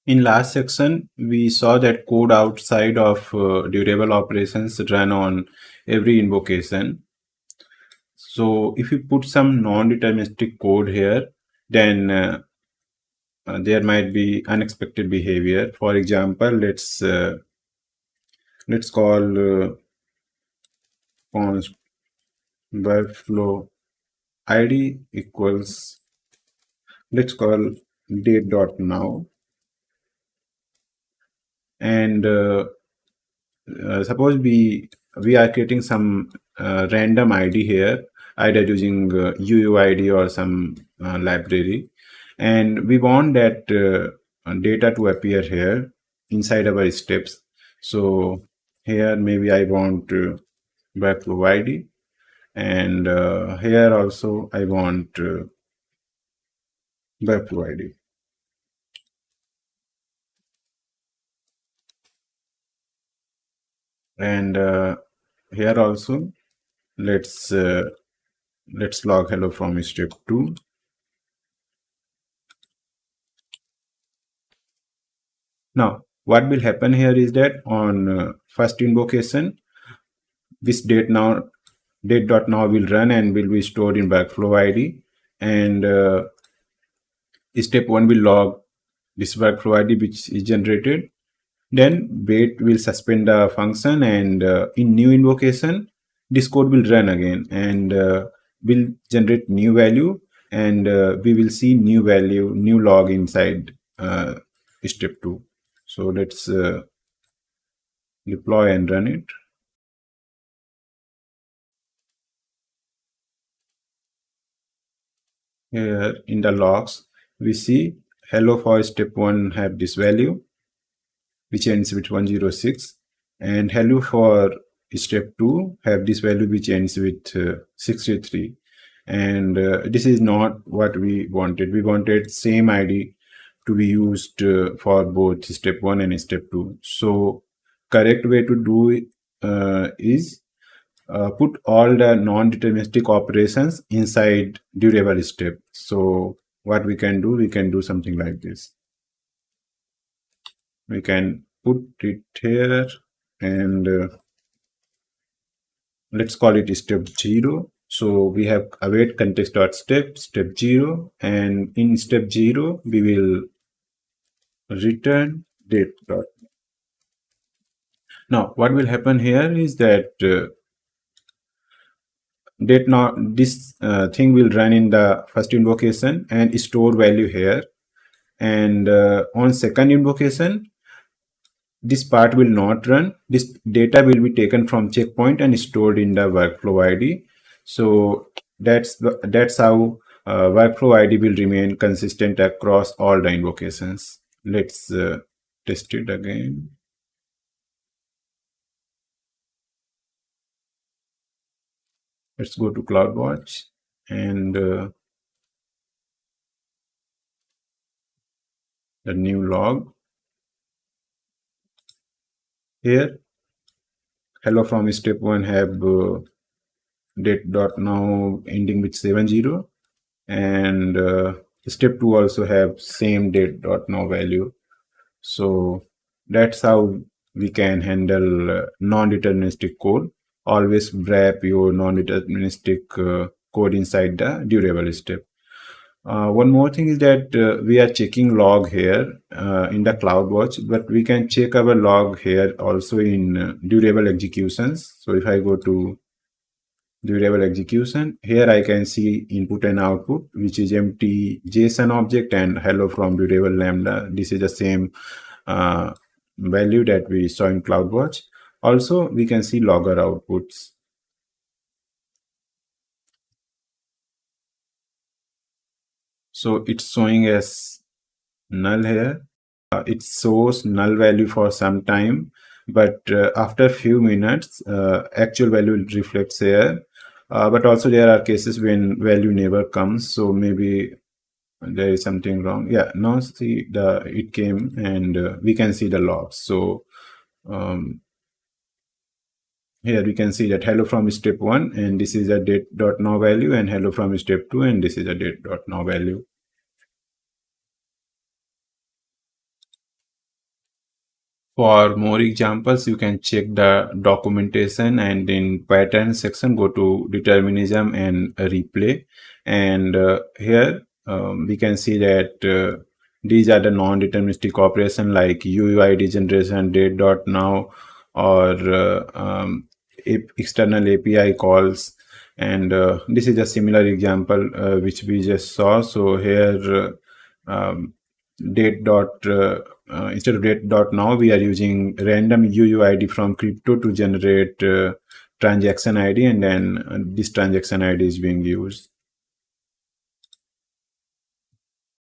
In last section, we saw that code outside of durable operations run on every invocation. So if you put some non-deterministic code here, then there might be unexpected behavior. For example, let's call const workflow ID equals, let's call date.now, and suppose we are creating some random ID here, either using UUID or some library, and we want that data to appear here inside our steps. So here maybe I want workflow ID, and here also I want workflow ID. And here also let's log hello from step 2. Now what will happen here is that on first invocation, this date.now will run and will be stored in workflow ID, and step 1 will log this workflow ID which is generated. Then wait will suspend the function, and in new invocation this code will run again and will generate new value, and we will see new value, new log inside step 2. So let's deploy and run it. Here in the logs we see hello for step 1 have this value which ends with 106, and hello for step 2 have this value which ends with 63, and this is not what we wanted. We wanted same ID to be used for both step 1 and step 2. So correct way to do it is put all the non-deterministic operations inside durable step. So what we can do something like this. We can put it here, and let's call it step 0. So we have await context.step step 0, and in step 0 we will return date. Now what will happen here is that this thing will run in the first invocation and store value here, and on second invocation this part will not run. This data will be taken from checkpoint and stored in the workflow ID. So that's how workflow ID will remain consistent across all the invocations. Let's test it again. Let's go to CloudWatch and the new log. Here hello from step 1 have date.now ending with 70, and step 2 also have same date.now value. So that's how we can handle non-deterministic code. Always wrap your non-deterministic code inside the durable step. One more thing is that we are checking log here in the CloudWatch, but we can check our log here also in durable executions. So if I go to durable execution, here I can see input and output, which is empty JSON object and hello from durable lambda. This is the same value that we saw in CloudWatch. Also, we can see logger outputs. So it's showing as null here. It shows null value for some time, but after a few minutes, actual value reflects here. But also there are cases when value never comes. So maybe there is something wrong. Yeah, now see it came, and we can see the logs. So here we can see that hello from step 1, and this is a date.now value, and hello from step 2, and this is a date.now value. For more examples, you can check the documentation, and in pattern section, go to determinism and replay. And here we can see that these are the non-deterministic operation like UUID generation, Date.now, or external API calls. And this is a similar example which we just saw. So here date dot instead of date.now, we are using random UUID from crypto to generate transaction ID, and then this transaction ID is being used.